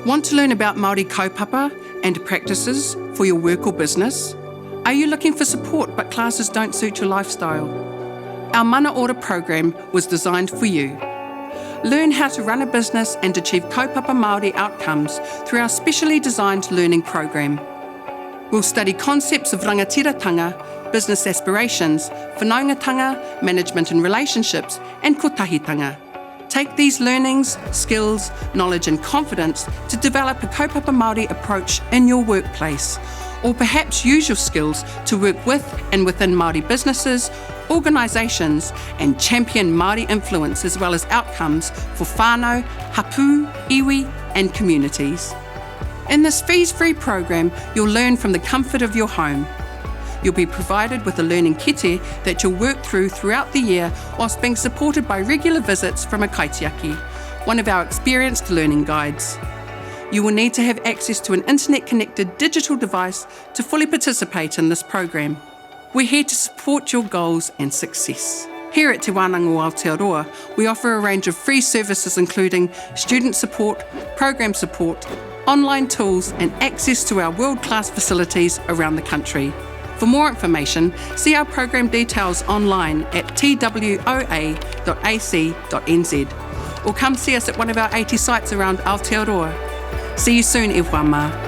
Want to learn about Māori kaupapa and practices for your work or business? Are you looking for support but classes don't suit your lifestyle? Our Mana Ora program was designed for you. Learn how to run a business and achieve kaupapa Māori outcomes through our specially designed learning program. We'll study concepts of rangatiratanga, business aspirations, whanaungatanga, management and relationships, and kotahitanga. Take these learnings, skills, knowledge and confidence to develop a kaupapa Māori approach in your workplace, or perhaps use your skills to work with and within Māori businesses, organisations and champion Māori influence as well as outcomes for whānau, hapu, iwi and communities. In this fees-free program, you'll learn from the comfort of your home. You'll be provided with a learning kete that you'll work through throughout the year whilst being supported by regular visits from a kaitiaki, one of our experienced learning guides. You will need to have access to an internet-connected digital device to fully participate in this program. We're here to support your goals and success. Here at Te Wānanga o Aotearoa, we offer a range of free services including student support, program support, online tools and access to our world-class facilities around the country. For more information, see our program details online at twoa.ac.nz or come see us at one of our 80 sites around Aotearoa. See you soon, e wā mā.